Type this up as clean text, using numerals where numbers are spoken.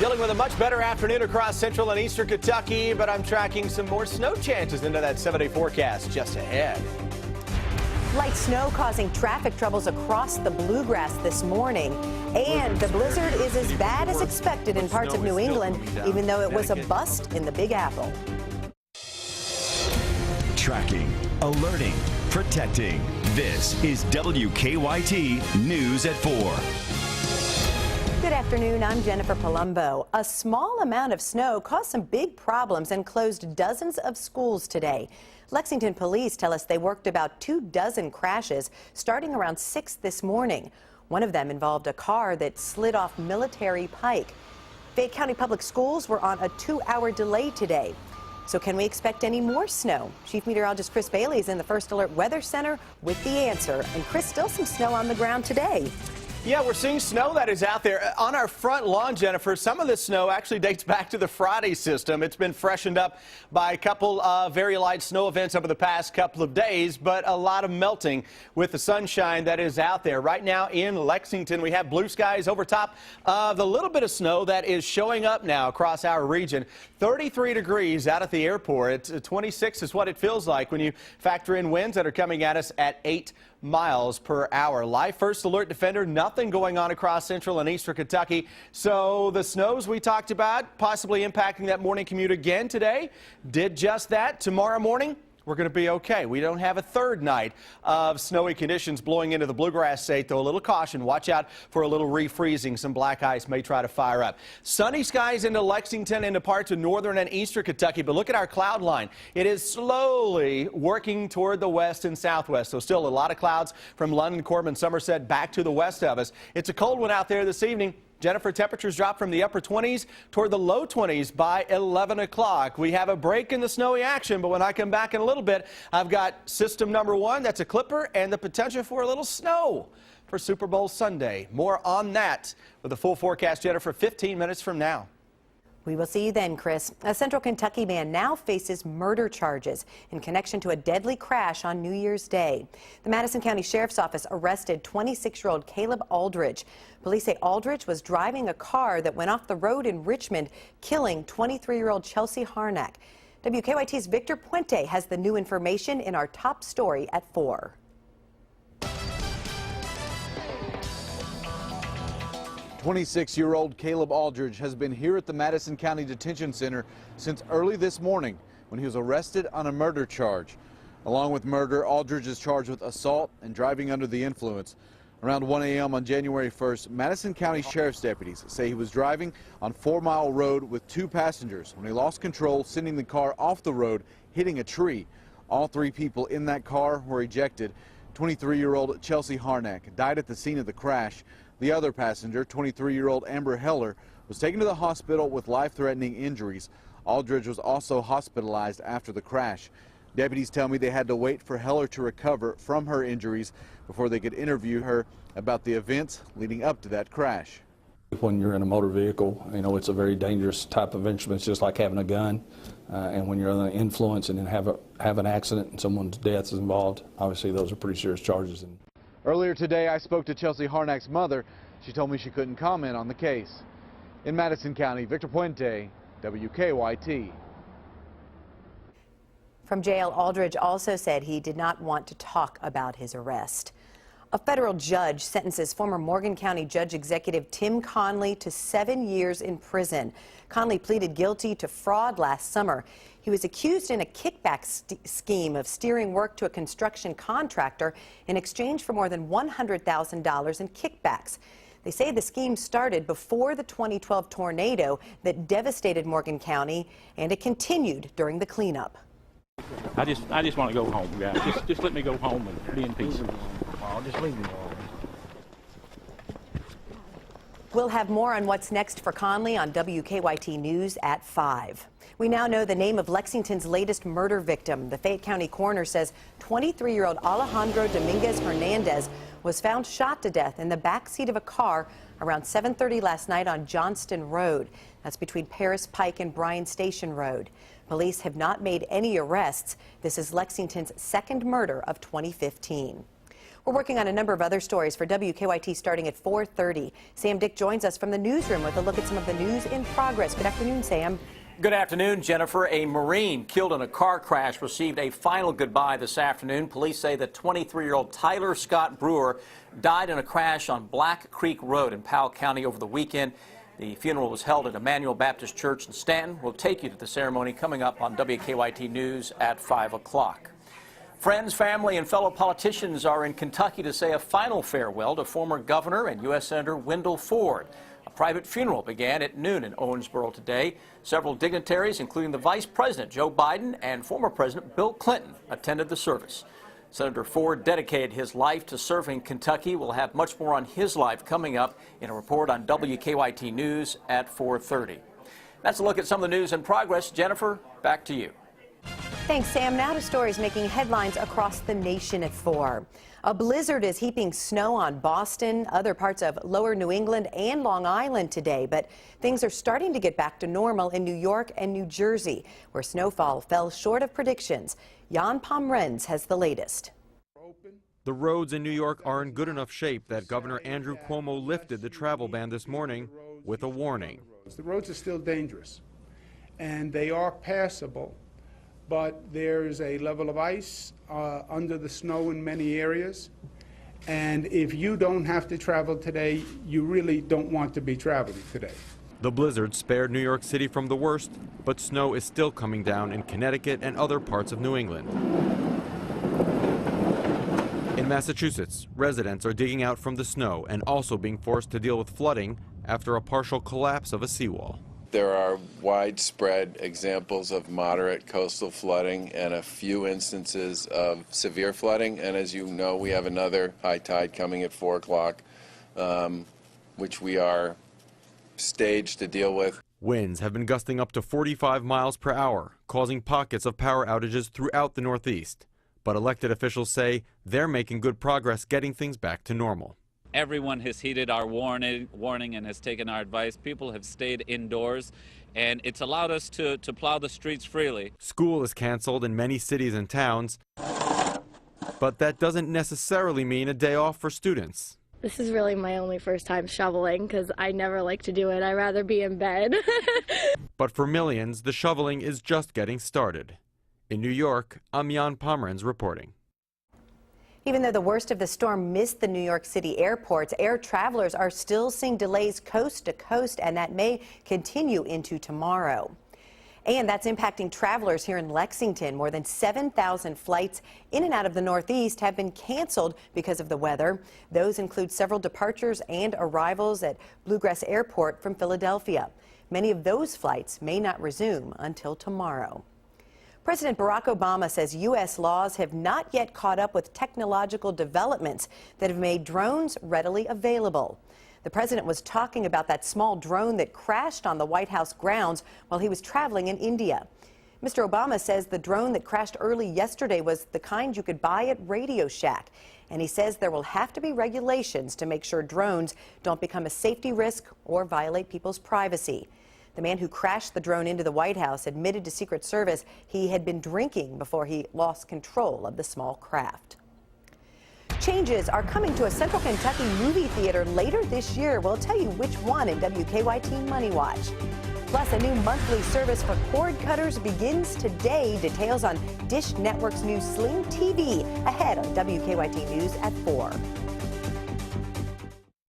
Dealing with a much better afternoon across central and eastern Kentucky, but I'm tracking some more snow chances into that 7-day forecast just ahead. Light snow causing traffic troubles across the bluegrass this morning. And the blizzard is as bad as expected in parts of New England, even though it was a bust in the Big Apple. Tracking, alerting, protecting. This is WKYT News at 4. Good afternoon, I'm Jennifer Palumbo. A small amount of snow caused some big problems and closed dozens of schools today. Lexington police tell us they worked about 24 crashes starting around 6 this morning. One of them involved a car that slid off Military Pike. Fayette County Public Schools were on a 2-hour delay today. So can we expect any more snow? Chief Meteorologist Chris Bailey is in the First Alert Weather Center with the answer. And Chris, still some snow on the ground today. Yeah, we're seeing snow that is out there. On our front lawn, Jennifer, some of this snow actually dates back to the Friday system. It's been freshened up by a couple of very light snow events over the past couple of days, but a lot of melting with the sunshine that is out there. Right now in Lexington, we have blue skies over top of the little bit of snow that is showing up now across our region. 33 degrees out at the airport. 26 is what it feels like when you factor in winds that are coming at us at 8 miles per hour. Live First Alert Defender, nothing going on across central and eastern Kentucky. So the snows we talked about possibly impacting that morning commute again today did just that. Tomorrow morning, we're going to be okay. We don't have a third night of snowy conditions blowing into the bluegrass state, though a little caution. Watch out for a little refreezing. Some black ice may try to fire up. Sunny skies into Lexington, into parts of northern and eastern Kentucky, but look at our cloud line. It is slowly working toward the west and southwest, so still a lot of clouds from London, Corbin, Somerset back to the west of us. It's a cold one out there this evening. Jennifer, temperatures drop from the upper 20s toward the low 20s by 11 o'clock. We have a break in the snowy action, but when I come back in a little bit, I've got system number 1, that's a clipper, and the potential for a little snow for Super Bowl Sunday. More on that with a full forecast, Jennifer, 15 minutes from now. We will see you then, Chris. A Central Kentucky man now faces murder charges in connection to a deadly crash on New Year's Day. The Madison County Sheriff's Office arrested 26-year-old Caleb Aldridge. Police say Aldridge was driving a car that went off the road in Richmond, killing 23-year-old Chelsea Harnack. WKYT's Victor Puente has the new information in our top story at 4. 26-year-old Caleb Aldridge has been here at the Madison County Detention Center since early this morning when he was arrested on a murder charge. Along with murder, Aldridge is charged with assault and driving under the influence. Around 1 a.m. on January 1st, Madison County Sheriff's deputies say he was driving on 4 Mile Road with 2 passengers when he lost control, sending the car off the road, hitting a tree. All 3 people in that car were ejected. 23-year-old Chelsea Harnack died at the scene of the crash. The other passenger, 23-year-old Amber Heller, was taken to the hospital with life-threatening injuries. Aldridge was also hospitalized after the crash. Deputies tell me they had to wait for Heller to recover from her injuries before they could interview her about the events leading up to that crash. When you're in a motor vehicle, you know, it's a very dangerous type of instrument. It's just like having a gun. And when you're under the influence and then have an accident and someone's death is involved, obviously those are pretty serious charges. Earlier today, I spoke to Chelsea Harnack's mother. She told me she couldn't comment on the case. In Madison County, Victor Puente, WKYT. From jail, Aldridge also said he did not want to talk about his arrest. A federal judge sentences former Morgan County Judge Executive Tim Conley to 7 years in prison. Conley pleaded guilty to fraud last summer. He was accused in a kickback scheme of steering work to a construction contractor in exchange for more than $100,000 in kickbacks. They say the scheme started before the 2012 tornado that devastated Morgan County, and it continued during the cleanup. I just want to go home, guys. Just let me go home and be in peace. I'll just leave me. We'll have more on what's next for Conley on WKYT News at 5. We now know the name of Lexington's latest murder victim. The Fayette County coroner says 23-year-old Alejandro Dominguez Hernandez was found shot to death in the backseat of a car around 7:30 last night on Johnston Road. That's between Paris Pike and Bryan Station Road. Police have not made any arrests. This is Lexington's second murder of 2015. We're working on a number of other stories for WKYT starting at 4:30. Sam Dick joins us from the newsroom with a look at some of the news in progress. Good afternoon, Sam. Good afternoon, Jennifer. A Marine killed in a car crash received a final goodbye this afternoon. Police say that 23-year-old Tyler Scott Brewer died in a crash on Black Creek Road in Powell County over the weekend. The funeral was held at Emmanuel Baptist Church in Stanton. We'll take you to the ceremony coming up on WKYT News at 5 o'clock. Friends, family, and fellow politicians are in Kentucky to say a final farewell to former Governor and U.S. Senator Wendell Ford. A private funeral began at noon in Owensboro today. Several dignitaries, including the Vice President Joe Biden and former President Bill Clinton, attended the service. Senator Ford dedicated his life to serving Kentucky. We'll have much more on his life coming up in a report on WKYT News at 4:30. That's a look at some of the news in progress. Jennifer, back to you. Thanks, Sam. Now to stories making headlines across the nation at 4. A blizzard is heaping snow on Boston, other parts of lower New England and Long Island today, but things are starting to get back to normal in New York and New Jersey, where snowfall fell short of predictions. Jan Pomrenz has the latest. The roads in New York are in good enough shape that Governor Andrew Cuomo lifted the travel ban this morning with a warning. The roads are still dangerous, and they are passable. But there's a level of ice under the snow in many areas. And if you don't have to travel today, you really don't want to be traveling today. The blizzard spared New York City from the worst, but snow is still coming down in Connecticut and other parts of New England. In Massachusetts, residents are digging out from the snow and also being forced to deal with flooding after a partial collapse of a seawall. There are widespread examples of moderate coastal flooding and a few instances of severe flooding. And as you know, we have another high tide coming at 4 o'clock, which we are staged to deal with. Winds have been gusting up to 45 miles per hour, causing pockets of power outages throughout the Northeast. But elected officials say they're making good progress getting things back to normal. Everyone has heeded our warning and has taken our advice. People have stayed indoors, and it's allowed us to plow the streets freely. School is canceled in many cities and towns, but that doesn't necessarily mean a day off for students. This is really my only first time shoveling because I never like to do it. I'd rather be in bed. But for millions, the shoveling is just getting started. In New York, I'm Jan Pomrenz reporting. Even though the worst of the storm missed the New York City airports, air travelers are still seeing delays coast to coast, and that may continue into tomorrow. And that's impacting travelers here in Lexington. More than 7,000 flights in and out of the Northeast have been canceled because of the weather. Those include several departures and arrivals at Bluegrass Airport from Philadelphia. Many of those flights may not resume until tomorrow. President Barack Obama says U.S. laws have not yet caught up with technological developments that have made drones readily available. The president was talking about that small drone that crashed on the White House grounds while he was traveling in India. Mr. Obama says the drone that crashed early yesterday was the kind you could buy at Radio Shack. And he says there will have to be regulations to make sure drones don't become a safety risk or violate people's privacy. The man who crashed the drone into the White House admitted to Secret Service he had been drinking before he lost control of the small craft. Changes are coming to a Central Kentucky movie theater later this year. We'll tell you which one in WKYT Money Watch. Plus, a new monthly service for cord cutters begins today. Details on Dish Network's new Sling TV ahead on WKYT News at 4.